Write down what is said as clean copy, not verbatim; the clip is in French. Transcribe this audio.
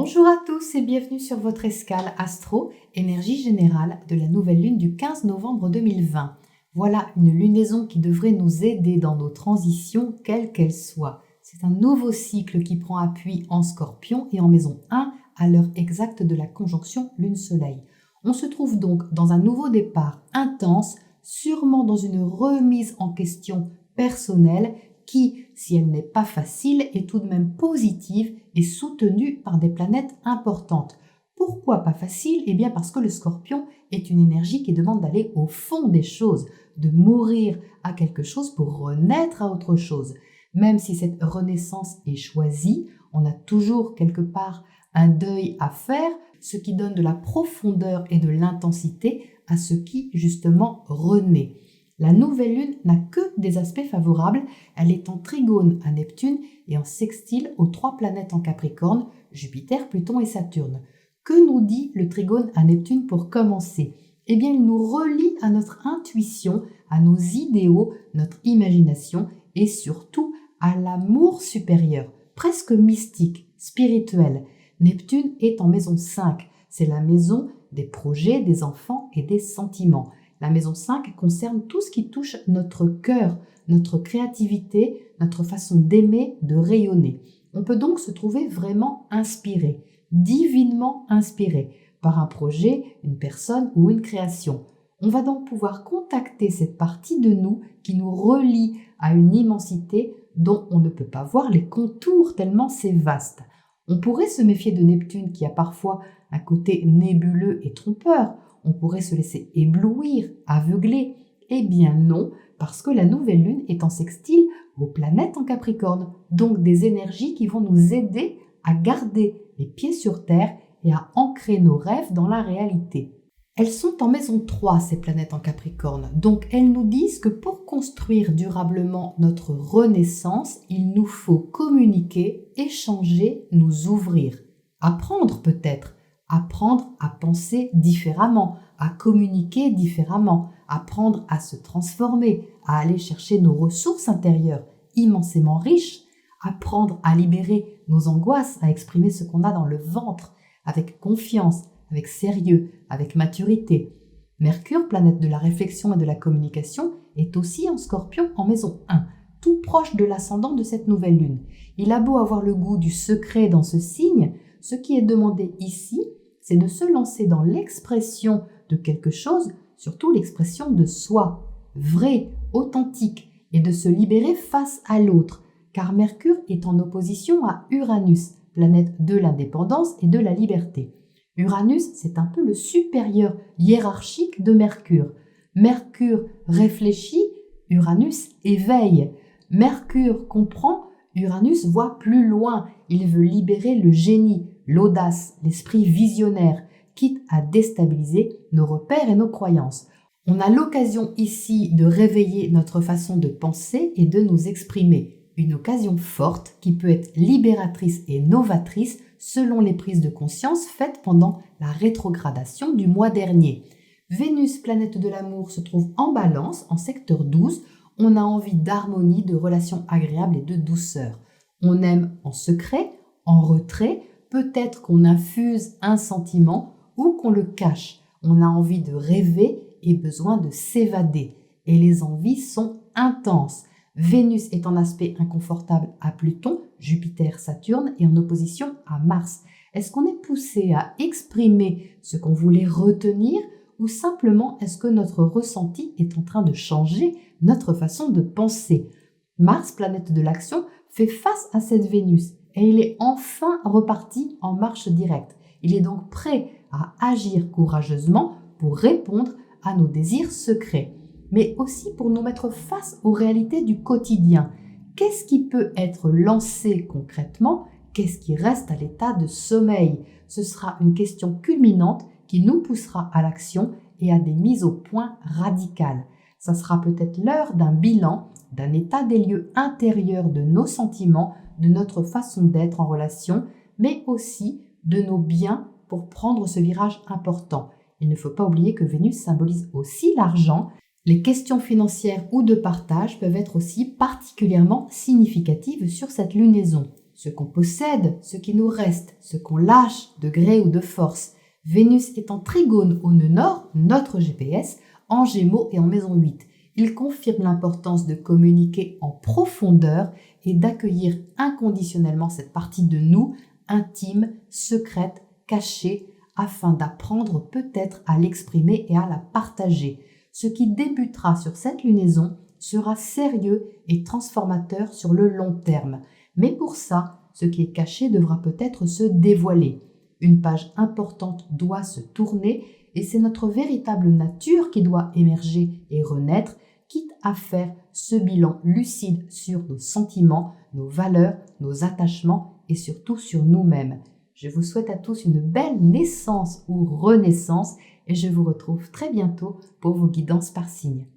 Bonjour à tous et bienvenue sur votre escale astro, énergie générale de la nouvelle lune du 15 novembre 2020. Voilà une lunaison qui devrait nous aider dans nos transitions, quelles qu'elles soient. C'est un nouveau cycle qui prend appui en Scorpion et en maison 1 à l'heure exacte de la conjonction Lune-Soleil. On se trouve donc dans un nouveau départ intense, sûrement dans une remise en question personnelle qui, si elle n'est pas facile, est tout de même positive et soutenue par des planètes importantes. Pourquoi pas facile? Eh bien parce que le Scorpion est une énergie qui demande d'aller au fond des choses, de mourir à quelque chose pour renaître à autre chose. Même si cette renaissance est choisie, on a toujours quelque part un deuil à faire, ce qui donne de la profondeur et de l'intensité à ce qui justement renaît. La nouvelle lune n'a que des aspects favorables, elle est en trigone à Neptune et en sextile aux 3 planètes en Capricorne, Jupiter, Pluton et Saturne. Que nous dit le trigone à Neptune pour commencer? Eh bien, il nous relie à notre intuition, à nos idéaux, notre imagination et surtout à l'amour supérieur, presque mystique, spirituel. Neptune est en maison 5, c'est la maison des projets, des enfants et des sentiments. La maison 5 concerne tout ce qui touche notre cœur, notre créativité, notre façon d'aimer, de rayonner. On peut donc se trouver vraiment inspiré, divinement inspiré par un projet, une personne ou une création. On va donc pouvoir contacter cette partie de nous qui nous relie à une immensité dont on ne peut pas voir les contours tellement c'est vaste. On pourrait se méfier de Neptune qui a parfois un côté nébuleux et trompeur. On pourrait se laisser éblouir, aveugler. Eh bien non, parce que la nouvelle lune est en sextile aux planètes en Capricorne, donc des énergies qui vont nous aider à garder les pieds sur terre et à ancrer nos rêves dans la réalité. Elles sont en maison 3, ces planètes en Capricorne, donc elles nous disent que pour construire durablement notre renaissance, il nous faut communiquer, échanger, nous ouvrir. Apprendre peut-être, apprendre à penser différemment, à communiquer différemment, apprendre à se transformer, à aller chercher nos ressources intérieures immensément riches, apprendre à libérer nos angoisses, à exprimer ce qu'on a dans le ventre avec confiance, avec sérieux, avec maturité. Mercure, planète de la réflexion et de la communication, est aussi en Scorpion en maison 1, tout proche de l'ascendant de cette nouvelle lune. Il a beau avoir le goût du secret dans ce signe, ce qui est demandé ici, c'est de se lancer dans l'expression de quelque chose, surtout l'expression de soi, vrai, authentique, et de se libérer face à l'autre, car Mercure est en opposition à Uranus, planète de l'indépendance et de la liberté. Uranus, c'est un peu le supérieur hiérarchique de Mercure. Mercure réfléchit, Uranus éveille. Mercure comprend, Uranus voit plus loin. Il veut libérer le génie, l'audace, l'esprit visionnaire, quitte à déstabiliser nos repères et nos croyances. On a l'occasion ici de réveiller notre façon de penser et de nous exprimer. Une occasion forte qui peut être libératrice et novatrice selon les prises de conscience faites pendant la rétrogradation du mois dernier. Vénus, planète de l'amour, se trouve en Balance, en secteur 12. On a envie d'harmonie, de relations agréables et de douceur. On aime en secret, en retrait, peut-être qu'on infuse un sentiment ou qu'on le cache. On a envie de rêver et besoin de s'évader. Et les envies sont intenses. Vénus est en aspect inconfortable à Pluton, Jupiter, Saturne et en opposition à Mars. Est-ce qu'on est poussé à exprimer ce qu'on voulait retenir ou simplement est-ce que notre ressenti est en train de changer notre façon de penser? Mars, planète de l'action, fait face à cette Vénus et il est enfin reparti en marche directe. Il est donc prêt à agir courageusement pour répondre à nos désirs secrets, mais aussi pour nous mettre face aux réalités du quotidien. Qu'est-ce qui peut être lancé concrètement? Qu'est-ce qui reste à l'état de sommeil? Ce sera une question culminante qui nous poussera à l'action et à des mises au point radicales. Ça sera peut-être l'heure d'un bilan, d'un état des lieux intérieur de nos sentiments, de notre façon d'être en relation, mais aussi de nos biens pour prendre ce virage important. Il ne faut pas oublier que Vénus symbolise aussi l'argent. Les questions financières ou de partage peuvent être aussi particulièrement significatives sur cette lunaison. ce qu'on possède, ce qui nous reste, ce qu'on lâche de gré ou de force. Vénus est en trigone au nœud nord, notre GPS, en Gémeaux et en maison 8. Il confirme l'importance de communiquer en profondeur et d'accueillir inconditionnellement cette partie de nous, intime, secrète, cachée, afin d'apprendre peut-être à l'exprimer et à la partager. Ce qui débutera sur cette lunaison sera sérieux et transformateur sur le long terme. Mais pour ça, ce qui est caché devra peut-être se dévoiler. Une page importante doit se tourner et c'est notre véritable nature qui doit émerger et renaître, quitte à faire ce bilan lucide sur nos sentiments, nos valeurs, nos attachements et surtout sur nous-mêmes. Je vous souhaite à tous une belle naissance ou renaissance et je vous retrouve très bientôt pour vos guidances par signe.